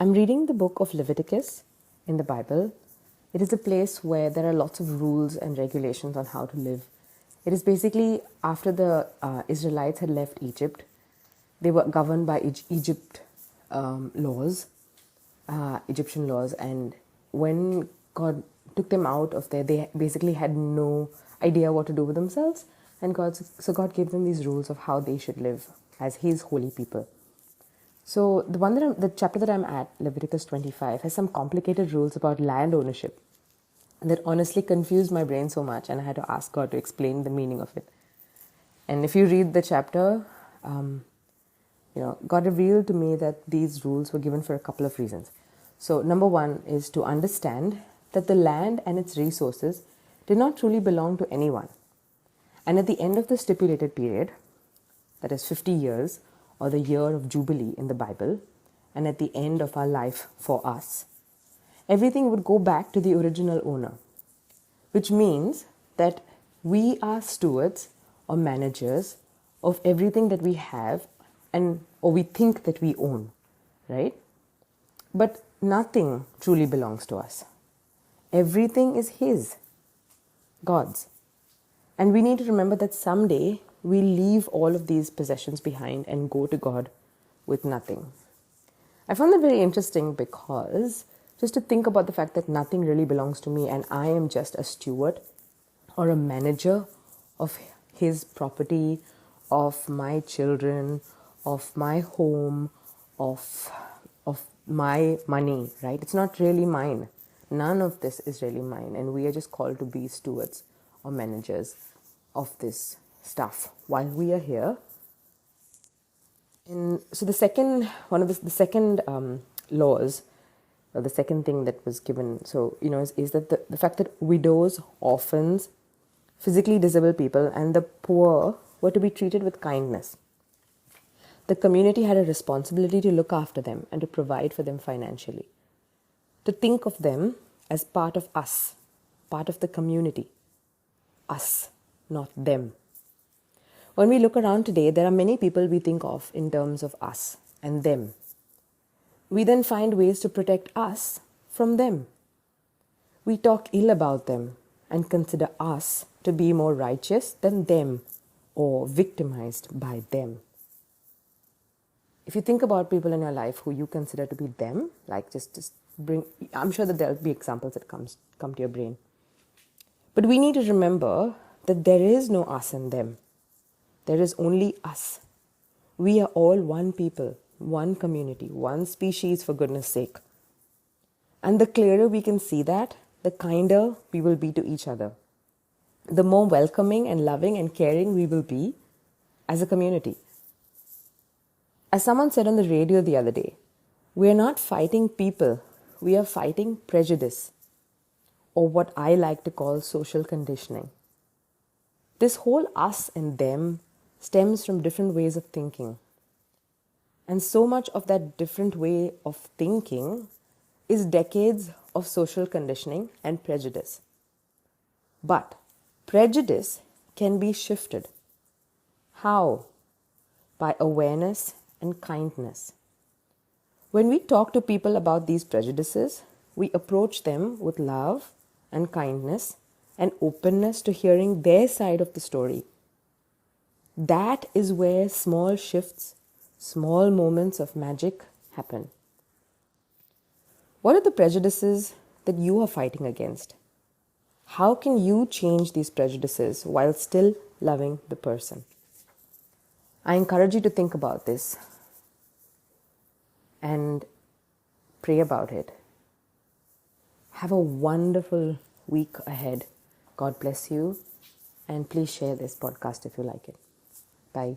I'm reading the book of Leviticus in the Bible. It is a place where there are lots of rules and regulations on how to live. It is basically after the Israelites had left Egypt, they were governed by laws, Egyptian laws, and when God took them out of there, they basically had no idea what to do with themselves, and God gave them these rules of how they should live as His holy people. So the chapter that I'm at, Leviticus 25, has some complicated rules about land ownership that honestly confused my brain so much, and I had to ask God to explain the meaning of it. And if you read the chapter, God revealed to me that these rules were given for a couple of reasons. So number one is to understand that the land and its resources did not truly belong to anyone. And at the end of the stipulated period, that is 50 years, or the year of Jubilee in the Bible, and at the end of our life for us, everything would go back to the original owner, which means that we are stewards or managers of everything that we have or we think that we own, right? But nothing truly belongs to us. Everything is His, God's. And we need to remember that someday we leave all of these possessions behind and go to God with nothing. I found that very interesting because just to think about the fact that nothing really belongs to me and I am just a steward or a manager of His property, of my children, of my home, of my money, right? It's not really mine. None of this is really mine, and we are just called to be stewards or managers of this stuff while we are here. And so the second laws, or the second thing that was given, is that the fact that widows, orphans, physically disabled people, and the poor were to be treated with kindness. The community had a responsibility to look after them and to provide for them financially. To think of them as part of us, part of the community. Us, not them. When we look around today, there are many people we think of in terms of us and them. We then find ways to protect us from them. We talk ill about them and consider us to be more righteous than them or victimized by them. If you think about people in your life who you consider to be them, like just bring, I'm sure that there'll be examples that come to your brain. But we need to remember that there is no us and them. There is only us. We are all one people, one community, one species, for goodness sake. And the clearer we can see that, the kinder we will be to each other. The more welcoming and loving and caring we will be as a community. As someone said on the radio the other day, we are not fighting people, we are fighting prejudice, or what I like to call social conditioning. This whole us and them stems from different ways of thinking. And so much of that different way of thinking is decades of social conditioning and prejudice. But prejudice can be shifted. How? By awareness and kindness. When we talk to people about these prejudices, we approach them with love and kindness and openness to hearing their side of the story. That is where small shifts, small moments of magic happen. What are the prejudices that you are fighting against? How can you change these prejudices while still loving the person? I encourage you to think about this and pray about it. Have a wonderful week ahead. God bless you, and please share this podcast if you like it. Bye.